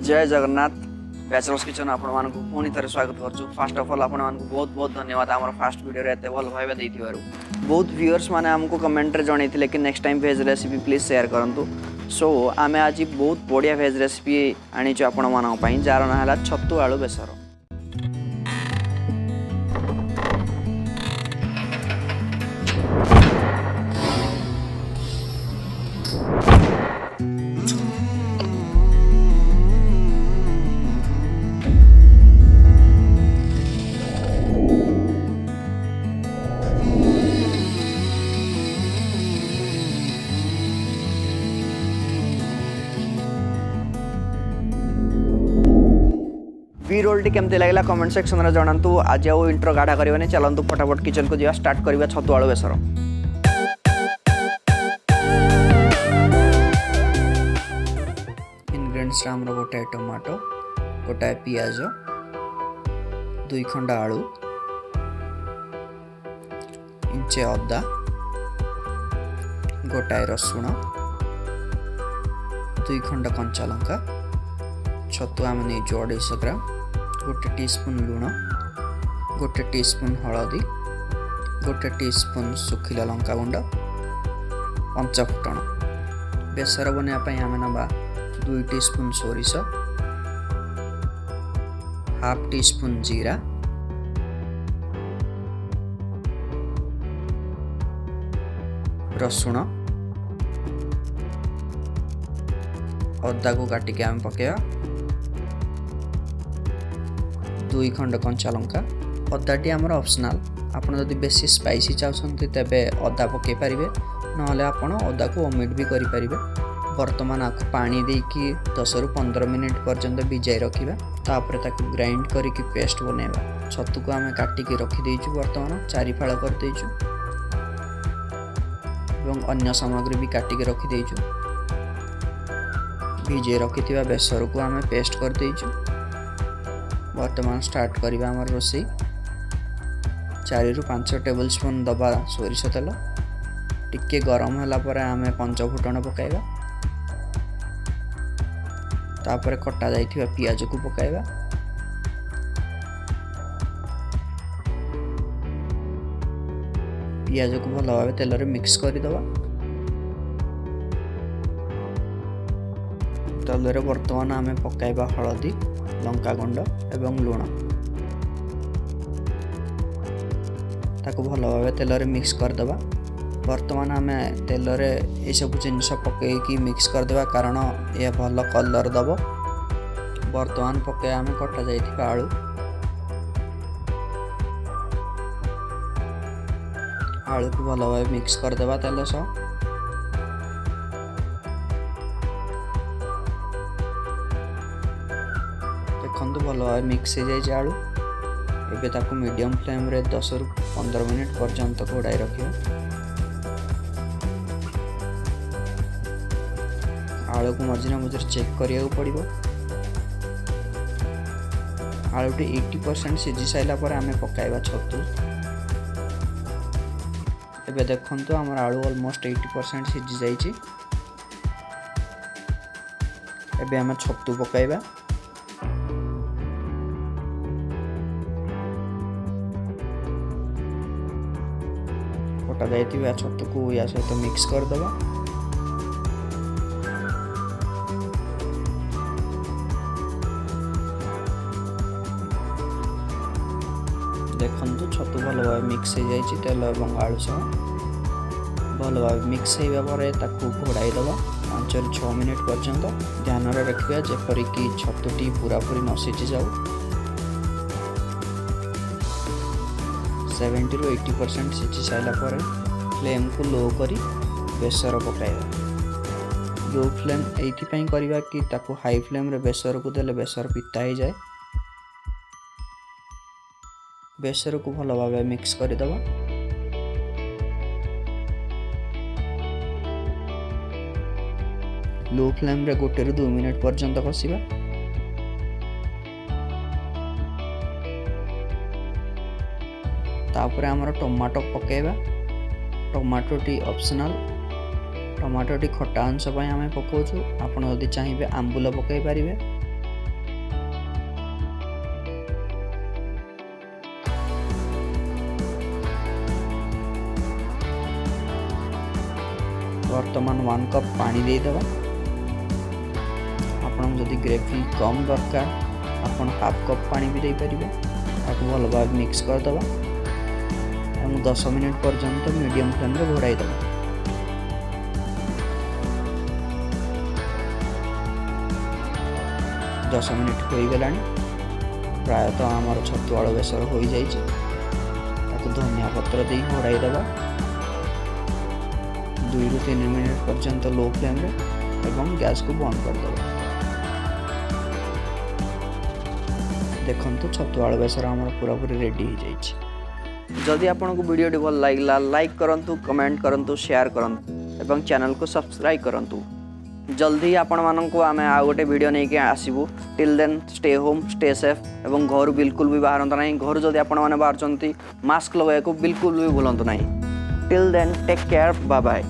जय Jagannath bachelors kitchen आपण मानक पुणी थे स्वागत करूँ। फास्ट ऑफ ऑल आपण मानक बहुत बहुत धन्यवाद आम फास्ट वीडियो एत भल भाव देथिबारु। बहुत व्यूअर्स माने हमको कमेंट रे जणैथिले कि next time veg recipe please share करंतु। सो आमे आज बहुत बढ़िया वेज रेसिपी आनीचु आपण मानक पई जार ना हला छत्तू आलू बेसर। वी रोल केमती लगला कमेंट सेक्शन में जनातु। आज आउ इंट्रो गाढ़ा करवानी चलतु फटाफट किचन को जा स्टार्ट करवा छतु आलू बेसर। इनग्रेडिएंट्स आमर गोटाए टमाटो, गोटाए पियाज, 2 खंड आलू, इंचे अदा, गोटाए रसुण, 2 खंड कंचा लंका, छतु आम नहीं 250 ग्राम, गोटे टीस्पून लुण, गोटे टीस्पून हलदी, गोटे टीस्पून सुखिला लंका गुंड, 5 फुटण। बेसर बनवाई आम नवा 2 टीस्पून सोरिष, हाफ टीस्पून जीरा, रसुण, अदा को काटिके आम पकेवा, 2 खंड कंचा लंका। अदाटी आमर ऑप्शनल, आपन जदि बेसी स्पाइसी चाहते तेबे अदा पकई पारिबे, नहले आपन अदा को ओमिट भी करि पारिबे। वर्तमान आपको पानी देकी 10 रु 15 मिनिट पर्यंत भिजाई रखिबा, तापर ताकू ग्राइंड करके पेस्ट बनेबा। छतु को आमे काटिके रखि देइछु, वर्तमान 4 फाळ कर देइछु एवं अन्य सामग्री भी काटिके रखि देइछु। भिजे रखिथिबा बेसर को आमे पेस्ट कर देइछु। वर्तमान स्टार्ट करवा आम रोसई। 4 रु 5 टेबल स्पून दबा सोरिष तेल, टिके गरम होला पर आमे 5 फुटण पकाइबा, तापर कटा जाइथिबा पियाज को पकाइबा, पियाज को भल भाव तेल रे मिक्स कर दबा। तेल रे वर्तमान आमे पकाइबा हळदी, लंका गुंड एवं लुण, ताको भल भाव तेल रे मिक्स कर दबा। वर्तमान आमे तेल रे ए सब जिनिस पकईकी मिक्स कर देबा, कारण यह भल कलर दब। वर्तमान पके आमे कटा जाइथिबा आलू, आलू को भल भाव मिक्स कर देबा तेल सह। देखंतु भल भाव मिक्स हो जाए आलू। एबे ताको मीडियम फ्लेम रे 10 रु 15 मिनिट पर्यंत घोड़ाई रखियो। आलू को मझे मझे चेक करिया पड़िबो। आलूटी 80% सिझी साइला पर आमे पकाइबा छतु। एबे देखंतु हमर आलू ऑलमोस्ट 80% सिझी जाइछि। एबे आमे छतु पकाइबा। कटा जाइथिबा छतु को या सहित मिक्स कर दबा। देखंतु छतु भल भाव मिक्स हो जाइछि तेल एवं आलू सह। भल भाव मिक्स होइबा परे ताकू घोड़ाई दबा 5 रु 6 मिनिट पर्यंत। ध्यान रे रखिबा जेपरि कि छतुटी पूरा पूरी न सिझी जाऊ। 70 रु 80% सिझी साइला पर फ्लेम को लो करी बेसर पकाइबा। लो फ्लेम एइथिपई करबा कि ताकू हाई फ्लेम रे बेसर को देले बेसर पिता हो जाए। बेसर को भल भाव मिक्स कर दबा। लो फ्लेम रे 1 रु 2 मिनिट पर्यंत कसिबा। तापर आमर टमाटो पकेबा। टमाटोटी ऑप्शनल, टमाटोटी खटा अंश आम पकाउछु। आपड़ जदि चाहिए आंबुल पकई पारे। बर्तमान 1 कप पानी देदेबा। आपन जदि ग्रेवी कम दरकार आपन हाफ कप पानी भी देपारे। आपको भल भाव मिक्स करदे 10 मिनिट पर्यंत मीडियम फ्लेम रे घोड़ाई देबा। 10 मिनिट हो गलानी प्रायतः आमर छतु आलू बेसर हो जाइए। धनिया पत्र दे घोड़ाई देबा 2 ରୁ 3 मिनिट पर्यंत लो फ्लेम रे एवं गैस को बंद कर देबा। देखंतु छतु आलू बेसर आमर पूरा पूरी रेडी हो जाइए। जदि आपको वीडियो भल लगा लाइक करंतु, कमेंट करंतु, शेयर करंतु एवं चैनल को सब्सक्राइब करंतु। जल्दी आपण मानक आम आ गोटे वीडियो नहीं कि आसबू। Till then stay home, stay safe एवं घर बिल्कुल भी बाहर नहीं। घर जदि आपण मैंने बाहर मास्क लगाया बिल्कुल भी भूलु नहीं। Till then take care, bye bye.